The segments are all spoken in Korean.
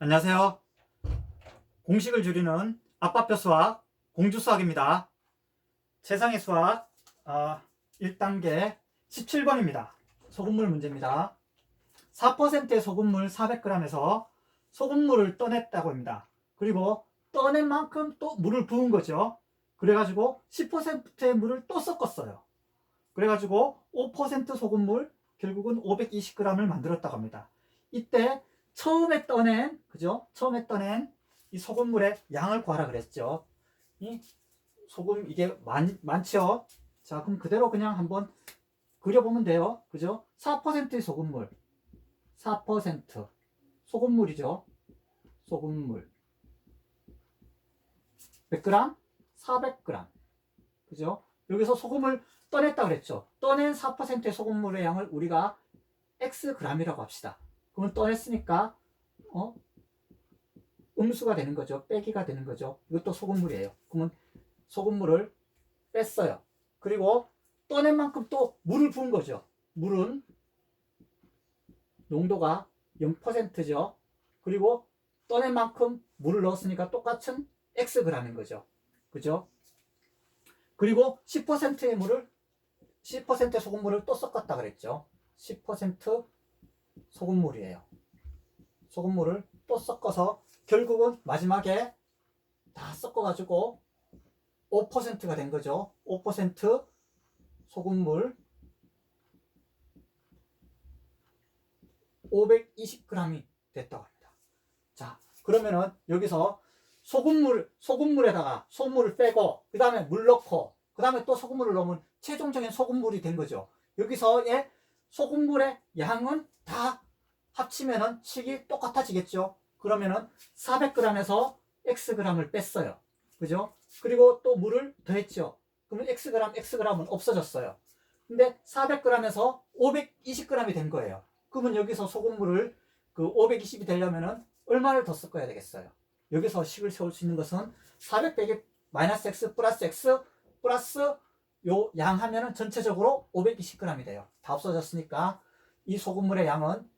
안녕하세요. 공식을 줄이는 아빠표 수학, 공주 수학입니다. 최상의 수학 1단계 17번입니다. 소금물 문제입니다. 4%의 소금물 400g에서 소금물을 떠냈다고 합니다. 그리고 떠낸 만큼 또 물을 부은 거죠. 그래가지고 10%의 물을 또 섞었어요. 그래가지고 5% 소금물 결국은 520g을 만들었다고 합니다. 이때 처음에 떠낸 이 소금물의 양을 구하라 그랬죠. 이 소금 이게 많죠. 자, 그럼 그대로 그냥 한번 그려보면 돼요. 그죠? 4%의 소금물, 4% 소금물이죠. 소금물 몇 그램? 400g. 그죠? 여기서 소금을 떠냈다 그랬죠. 떠낸 4%의 소금물의 양을 우리가 xg이라고 합시다. 그러면 떠냈으니까 음수가 되는 거죠. 빼기가 되는 거죠. 이것도 소금물이에요. 그러면 소금물을 뺐어요. 그리고 떠낸 만큼 또 물을 부은 거죠. 물은 농도가 0%죠. 그리고 떠낸 만큼 물을 넣었으니까 똑같은 xg인 거죠. 그죠? 그리고 10%의 소금물을 또 섞었다 그랬죠. 10% 소금물이에요. 소금물을 또 섞어서 결국은 마지막에 다 섞어가지고 5%가 된 거죠. 5% 소금물 520g이 됐다고 합니다. 자, 그러면은 여기서 소금물에다가 소금물을 빼고 그 다음에 물 넣고 그 다음에 또 소금물을 넣으면 최종적인 소금물이 된 거죠. 여기서의 소금물의 양은 다 합치면은 식이 똑같아지겠죠. 그러면은 400g에서 xg을 뺐어요. 그죠? 그리고 또 물을 더했죠. 그러면 xg은 없어졌어요. 근데 400g에서 520g이 된 거예요. 그러면 여기서 소금물을 그 520이 되려면은 얼마를 더 섞어야 되겠어요? 여기서 식을 세울 수 있는 것은 400 빼기 마이너스 x 플러스 요 양 하면은 전체적으로 520g이 돼요. 다 없어졌으니까 이 소금물의 양은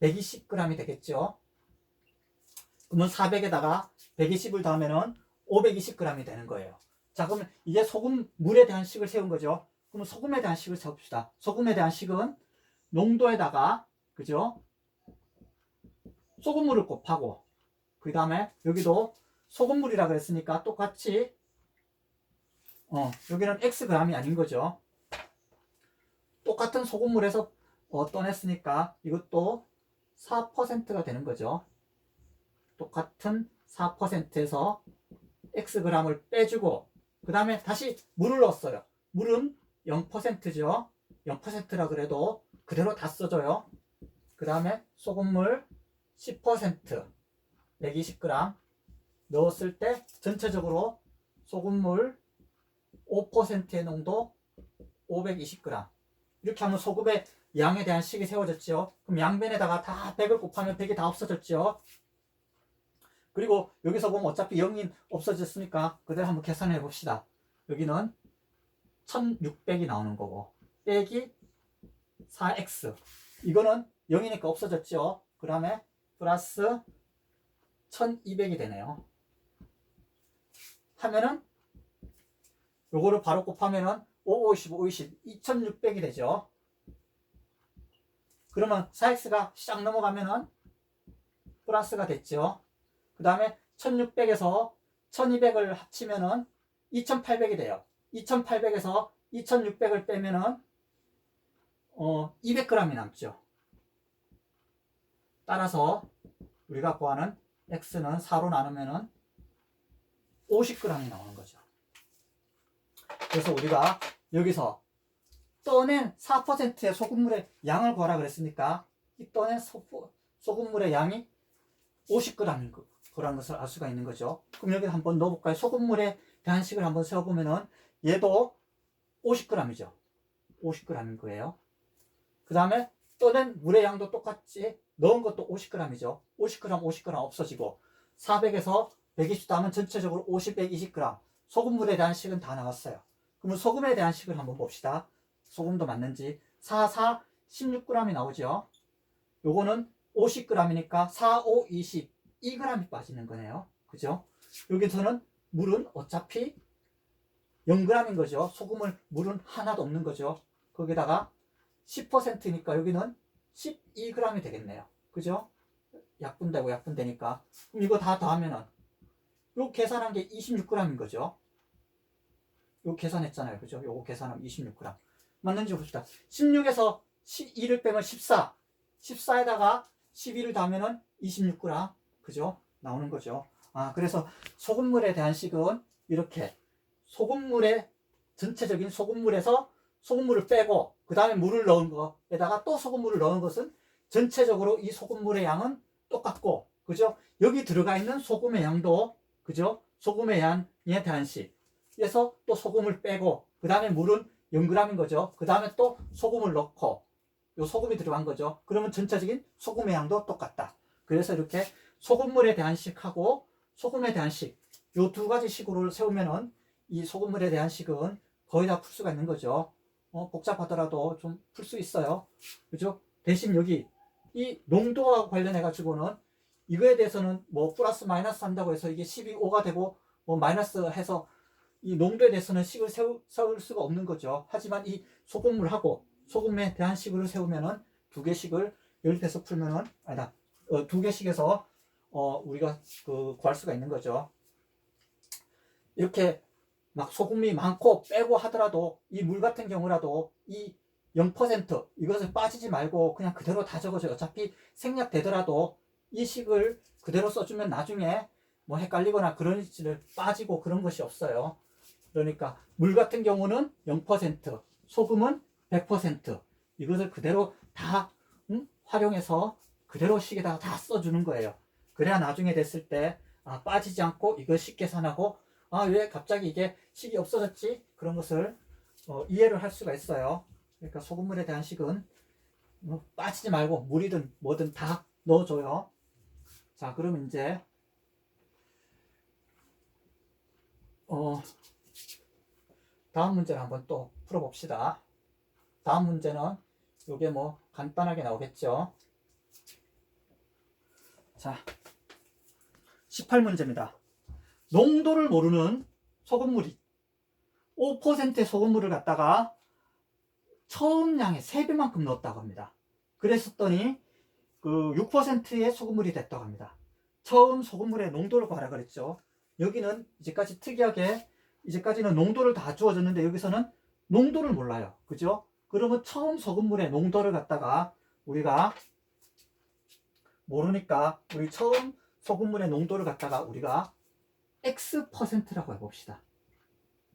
120g이 되겠죠. 그러면 400에다가 120을 더하면은 520g이 되는 거예요. 자, 그러면 이게 소금물에 대한 식을 세운 거죠. 그러면 소금에 대한 식을 세웁시다. 소금에 대한 식은 농도에다가, 그죠? 소금물을 곱하고, 그 다음에 여기도 소금물이라 그랬으니까 똑같이, 여기는 xg이 아닌 거죠. 똑같은 소금물에서 떠냈으니까 이것도 4%가 되는 거죠. 똑같은 4%에서 xg을 빼주고 그 다음에 다시 물을 넣었어요. 물은 0%죠. 0%라 그래도 그대로 다 써줘요. 그 다음에 소금물 10% 120g 넣었을 때 전체적으로 소금물 5%의 농도 520g. 이렇게 하면 소금의 양에 대한 식이 세워졌죠. 그럼 양변에다가 다 100을 곱하면 100이 다 없어졌죠. 그리고 여기서 보면 어차피 0이 없어졌으니까 그대로 한번 계산해 봅시다. 여기는 1600이 나오는 거고 빼기 4x 이거는 0이니까 없어졌죠. 그 다음에 플러스 1200이 되네요. 하면은 요거를 바로 곱하면은 5, 50, 50, 2600이 되죠. 그러면 4x가 샥 넘어가면은 플러스가 됐죠. 그 다음에 1600에서 1200을 합치면은 2800이 돼요. 2800에서 2600을 빼면은 200g이 남죠. 따라서 우리가 구하는 x는 4로 나누면은 50g이 나오는 거죠. 그래서 우리가 여기서 떠낸 4%의 소금물의 양을 구하라 그랬으니까 이 떠낸 소금물의 양이 50g인 거라는 것을 알 수가 있는 거죠. 그럼 여기 한번 넣어볼까요? 소금물의 대한 식을 한번 세워보면은 얘도 50g이죠. 50g인 거예요. 그 다음에 떠낸 물의 양도 똑같이 넣은 것도 50g이죠. 50g, 50g 없어지고 400에서 120 하면 전체적으로 50, 120g. 소금물에 대한 식은 다 나왔어요. 그러면 소금에 대한 식을 한번 봅시다. 소금도 맞는지 4, 16g이 나오죠. 요거는 50g이니까 4, 5, 20 12g이 빠지는 거네요. 그죠? 여기서는 물은 어차피 0g인 거죠. 물은 하나도 없는 거죠. 거기다가 10%니까 여기는 12g이 되겠네요. 그죠? 약분되고 약분되니까. 그럼 이거 다 더하면은 요 계산한 게 26g인 거죠. 요 계산했잖아요. 그죠? 요거 계산하면 26g. 맞는지 봅시다. 16에서 2를 빼면 14. 14에다가 12를 더하면은 26g. 그죠? 나오는 거죠. 그래서 소금물에 대한 식은 이렇게 전체적인 소금물에서 소금물을 빼고 그 다음에 물을 넣은 거에다가 또 소금물을 넣은 것은 전체적으로 이 소금물의 양은 똑같고, 그죠? 여기 들어가 있는 소금의 양도, 그죠? 소금의 양에 대한 식에서 또 소금을 빼고 그 다음에 물은 0g인 거죠. 그 다음에 또 소금을 넣고 요 소금이 들어간 거죠. 그러면 전체적인 소금의 양도 똑같다. 그래서 이렇게 소금물에 대한 식하고 소금에 대한 식, 요 두 가지 식으로 세우면은 이 소금물에 대한 식은 거의 다 풀 수가 있는 거죠. 복잡하더라도 좀 풀 수 있어요. 그죠? 대신 여기 이 농도와 관련해 가지고는 이거에 대해서는 뭐 플러스 마이너스 한다고 해서 이게 12O가 되고 뭐 마이너스 해서 이 농도에 대해서는 식을 세울 수가 없는 거죠. 하지만 이 소금물하고 소금에 대한 식을 세우면은 두 개씩을 연립해서 풀면은 두 개씩에서 우리가 구할 수가 있는 거죠. 이렇게 막 소금이 많고 빼고 하더라도 이 물 같은 경우라도 이 0% 이것을 빠지지 말고 그냥 그대로 다 적어줘요. 어차피 생략되더라도 이 식을 그대로 써주면 나중에 뭐 헷갈리거나 그런 일을 빠지고 그런 것이 없어요. 그러니까 물 같은 경우는 0%, 소금은 100%. 이것을 그대로 다 활용해서 그대로 식에다가 다 써주는 거예요. 그래야 나중에 됐을 때 빠지지 않고 이걸 쉽게 계산하고 왜 갑자기 이게 식이 없어졌지? 그런 것을 이해를 할 수가 있어요. 그러니까 소금물에 대한 식은 빠지지 말고 물이든 뭐든 다 넣어줘요. 자, 그럼 이제 다음 문제를 한번 또 풀어봅시다. 다음 문제는 이게 뭐 간단하게 나오겠죠. 자, 18문제입니다. 농도를 모르는 소금물이 5%의 소금물을 갖다가 처음 양의 3배만큼 넣었다고 합니다. 그랬었더니 그 6%의 소금물이 됐다고 합니다. 처음 소금물의 농도를 구하라 그랬죠. 여기는 이제까지 특이하게 이제까지는 농도를 다 주어졌는데 여기서는 농도를 몰라요. 그죠? 그러면 처음 소금물의 농도를 갖다가 우리가 모르니까 우리 처음 소금물의 농도를 갖다가 우리가 X%라고 해봅시다.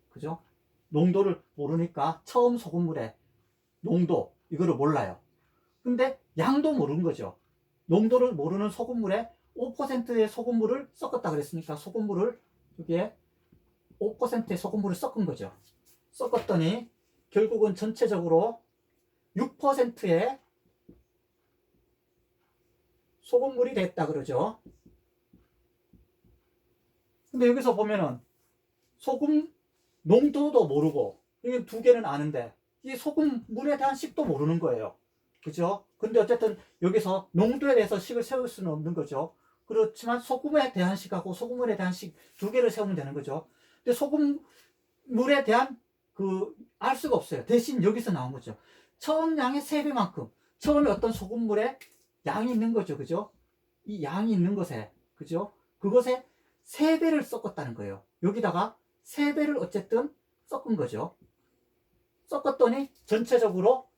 그죠? 농도를 모르니까 처음 소금물의 농도 이거를 몰라요. 근데 양도 모르는 거죠. 농도를 모르는 소금물에 5%의 소금물을 섞었다 그랬으니까 소금물을 여기에 5%의 소금물을 섞은 거죠. 섞었더니 결국은 전체적으로 6%의 소금물이 됐다 그러죠. 근데 여기서 보면은 소금 농도도 모르고 이게 두 개는 아는데 이 소금물에 대한 식도 모르는 거예요. 그죠? 근데 어쨌든 여기서 농도에 대해서 식을 세울 수는 없는 거죠. 그렇지만 소금에 대한 식하고 소금물에 대한 식 두 개를 세우면 되는 거죠. 근데 소금물에 대한 알 수가 없어요. 대신 여기서 나온 거죠. 처음 양의 3배만큼 처음에 어떤 소금물에 양이 있는 거죠. 그죠? 이 양이 있는 것에 그죠? 그것에 3배를 섞었다는 거예요. 여기다가 3배를 어쨌든 섞은 거죠. 섞었더니 전체적으로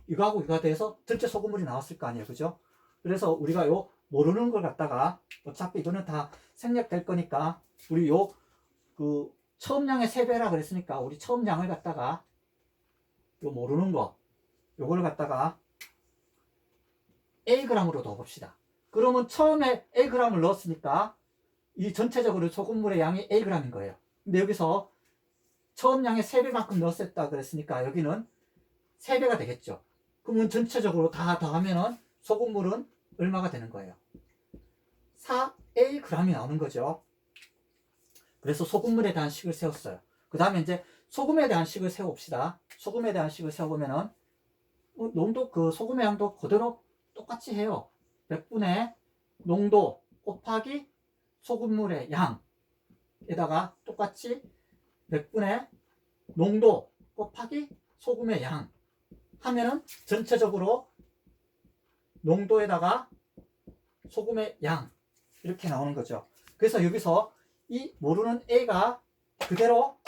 이거하고 이거가 돼서 전체 소금물이 나왔을 거 아니에요. 그죠? 그래서 우리가 요 모르는 걸 갖다가 어차피 이거는 다 생략될 거니까 우리 처음 양의 3배라 그랬으니까 우리 처음 양을 갖다가 요 모르는 거 요걸 갖다가 Ag으로 넣어봅시다. 그러면 처음에 Ag을 넣었으니까 이 전체적으로 소금물의 양이 Ag인 거예요. 근데 여기서 처음 양의 3배만큼 넣었다 그랬으니까 여기는 3배가 되겠죠. 그러면 전체적으로 다 더하면은 소금물은 얼마가 되는 거예요? 4Ag이 나오는 거죠. 그래서 소금물에 대한 식을 세웠어요. 그 다음에 이제 소금에 대한 식을 세웁시다. 소금에 대한 식을 세워보면은 농도 소금의 양도 그대로 똑같이 해요. 100분의 농도 곱하기 소금물의 양에다가 똑같이 100분의 농도 곱하기 소금의 양 하면은 전체적으로 농도에다가 소금의 양 이렇게 나오는 거죠. 그래서 여기서 이 모르는 A가 그대로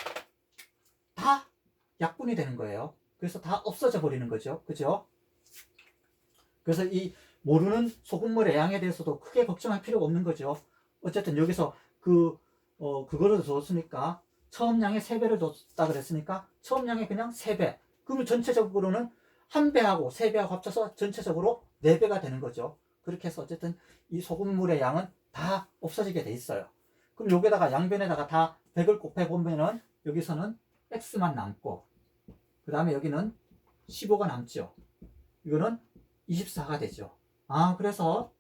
다 약분이 되는 거예요. 그래서 다 없어져 버리는 거죠. 그죠? 그래서 이 모르는 소금물의 양에 대해서도 크게 걱정할 필요가 없는 거죠. 어쨌든 여기서 그거를 줬으니까 처음 양의 3배를 줬다 그랬으니까 처음 양의 그냥 3배. 그러면 전체적으로는 1배하고 3배하고 합쳐서 전체적으로 4배가 되는 거죠. 그렇게 해서 어쨌든 이 소금물의 양은 다 없어지게 돼 있어요. 그럼 여기다가 양변에다가 다 100을 곱해 보면은 여기서는 x만 남고 그 다음에 여기는 15가 남죠. 이거는 24가 되죠. 그래서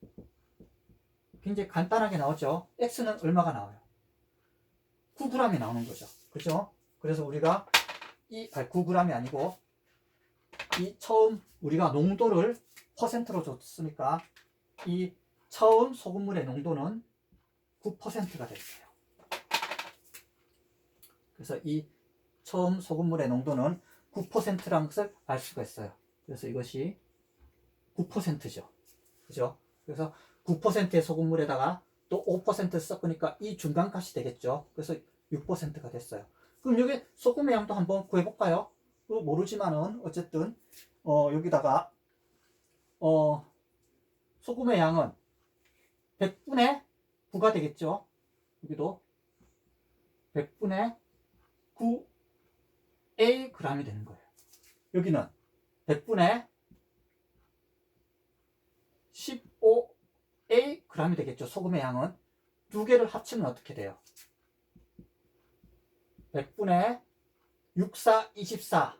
굉장히 간단하게 나오죠. x는 얼마가 나와요? 9g이 나오는 거죠. 그죠? 그래서 우리가 9g이 아니고 이 처음 우리가 농도를 퍼센트로 줬으니까 이 처음 소금물의 농도는 9%가 됐어요. 그래서 이 처음 소금물의 농도는 9%라는 것을 알 수가 있어요. 그래서 이것이 9%죠. 그죠? 그래서 9%의 소금물에다가 또 5% 섞으니까 이 중간값이 되겠죠. 그래서 6%가 됐어요. 그럼 여기 소금의 양도 한번 구해볼까요? 모르지만은 어쨌든 여기다가 소금의 양은 100분의 9가 되겠죠. 여기도 100분의 9A g이 되는 거예요. 여기는 100분의 15A g이 되겠죠. 소금의 양은 두 개를 합치면 어떻게 돼요? 100분의 64, 24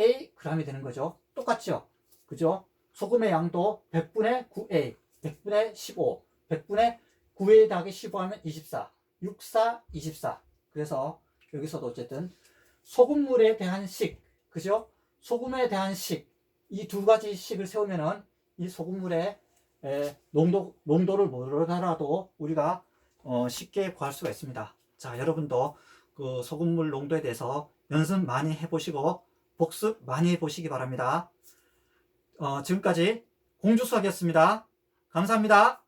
A g이 되는 거죠. 똑같죠? 그죠? 소금의 양도 100분의 9A, 100분의 15, 100분의 9A 더하기 15 하면 24, 64, 24. 그래서 여기서도 어쨌든 소금물에 대한 식, 그죠? 소금에 대한 식, 이 두 가지 식을 세우면은 이 소금물의 농도를 모르더라도 우리가 쉽게 구할 수가 있습니다. 자, 여러분도 그 소금물 농도에 대해서 연습 많이 해보시고 복습 많이 해보시기 바랍니다. 지금까지 공주수학이었습니다. 감사합니다.